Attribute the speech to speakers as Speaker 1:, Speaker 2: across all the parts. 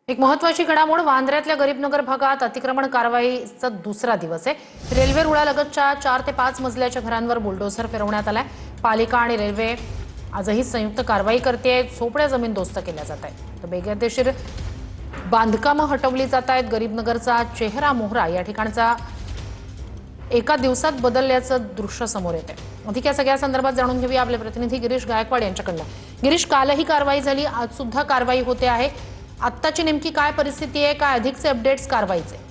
Speaker 1: एक महत्वाची घडामोड वांद्र्यातल्या गरीबनगर भागात अतिक्रमण कारवाईचा दुसरा दिवस आहे। रेल्वे रुळालगतच्या 4 ते 5 मजल्याच्या घरांवर बुलडोझर फिरवण्यात आलाय। पालिका आणि रेल्वे आजही संयुक्त कारवाई करते। झोपड्या जमीनदोस्त केल्या जात आहेत, तर बेकायदेशीर बांधकामं हटवली जात आहेत। गरीबनगरचा चेहरा मोहरा या ठिकाणचा एका दिवसात बदलल्याचं दृश्य समोर येते। अधिक या सगळ्या संदर्भात जाणून घेऊया आपले प्रतिनिधी गिरीश गायकवाड यांच्याकडून। गिरीश, कालही कारवाई झाली, आज सुद्धा कारवाई होते आहे। आत्ताची नेमकी काय परिस्थिती आहे, काय अधिकचे अपडेट्स कारवाईचे?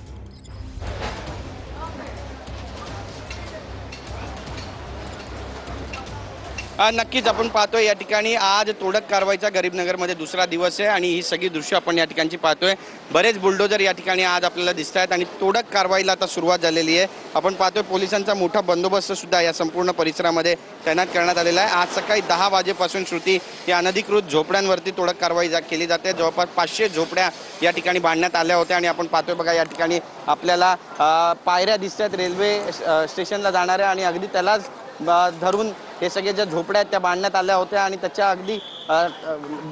Speaker 2: नक्कीच आपण पाहतोय या ठिकाणी आज तोडक कारवाईचा गरीबनगरमध्ये दुसरा दिवस आहे आणि ही सगळी दृश्य आपण या ठिकाणची पाहतोय। बरेच बुलडोजर या ठिकाणी आज आपल्याला दिसत आहेत आणि तोडक कारवाईला आता सुरुवात झालेली आहे। आपण पाहतोय पोलिसांचा मोठा बंदोबस्त सुद्धा या संपूर्ण परिसरामध्ये तैनात करण्यात आलेला आहे। आज सकाळी 10 वाजेपासून श्रुती या अनधिकृत झोपड्यांवरती तोडक कारवाई केली जाते। जवळपास 500 झोपड्या या ठिकाणी बांधण्यात आल्या होत्या आणि आपण पाहतोय बघा या ठिकाणी आपल्याला पायऱ्या दिसत आहेत रेल्वे स्टेशनला जाणाऱ्या आणि अगदी त्यालाच धरून हे सगळे ज्या झोपड्या आहेत त्या बांधण्यात आल्या होत्या आणि त्याच्या अगदी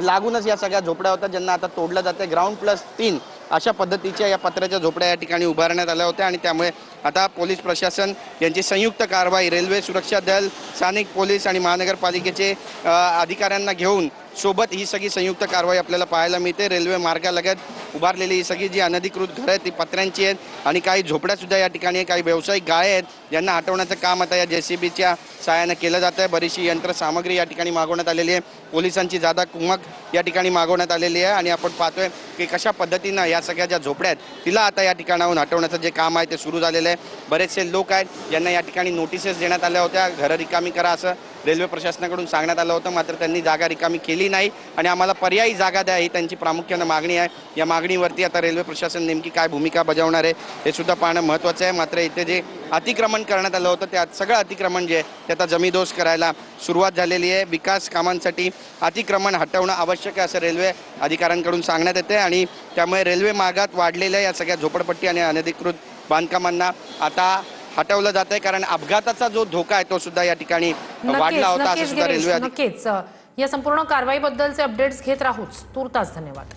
Speaker 2: लागूनच या सगळ्या झोपड्या होत्या ज्यांना आता तोडलं जाते। ग्राउंड प्लस 3 अशा पद्धतीच्या या पत्र्याच्या झोपड्या या ठिकाणी उभारण्यात आल्या होत्या आणि त्यामुळे आता पोलीस प्रशासन यांची संयुक्त कारवाई रेल्वे सुरक्षा दल, स्थानिक पोलीस आणि महानगरपालिकेचे अधिकाऱ्यांना घेऊन सोबत ही सगळी संयुक्त कारवाई आपल्याला पाहायला मिळते। रेल्वे मार्गालगत उभारलेली ही सगळी जी अनधिकृत घरं आहेत ती पत्र्यांची आहेत आणि काही झोपड्या सुद्धा या ठिकाणी काही व्यावसायिक गाळे आहेत ज्यांना हटवण्याचं काम आता या JCBच्या सहाय्याने केलं जातं आहे। बरीचशी यंत्रसामग्री या ठिकाणी मागवण्यात आलेली आहे। पोलिसांची जादा कुमक या ठिकाणी मागवण्यात आलेली आहे आणि आपण पाहतोय की कशा पद्धतीनं या सगळ्या ज्या झोपड्या आहेत तिला आता या ठिकाणाहून हटवण्याचं जे काम आहे ते सुरू झालेलं आहे। बरेचसे लोक आहेत यांना या ठिकाणी नोटिसेस देण्यात आल्या होत्या, घरं रिकामी करा असं रेल्वे प्रशासनाकडून सांगण्यात आलं होतं, मात्र त्यांनी जागा रिकामी केली नाही आणि आम्हाला पर्यायी जागा द्या ही त्यांची प्रामुख्यानं मागणी आहे। या मागणीवरती आता रेल्वे प्रशासन नेमकी काय भूमिका बजावणार आहे हे सुद्धा पाहणं महत्त्वाचं आहे। मात्र इथे जे अतिक्रमण करण्यात आलं होतं त्या सगळं अतिक्रमण जे आहे ते आता जमीनदोस्त करायला सुरुवात झालेली आहे। विकास कामांसाठी अतिक्रमण हटवणं आवश्यक आहे असं रेल्वे अधिकाऱ्यांकडून सांगण्यात येते आणि त्यामुळे रेल्वे मार्गात वाढलेल्या या सगळ्या झोपडपट्टी आणि अनधिकृत बांधकामांना आता हटवलं जात आहे, कारण अपघाताचा जो धोका आहे तो सुद्धा या ठिकाणी वाढला होता असं सुद्धा रेल्वे
Speaker 1: नक्कीच या संपूर्ण कारवाईबद्दलचे अपडेट्स घेत राहूच। तूर्तास धन्यवाद।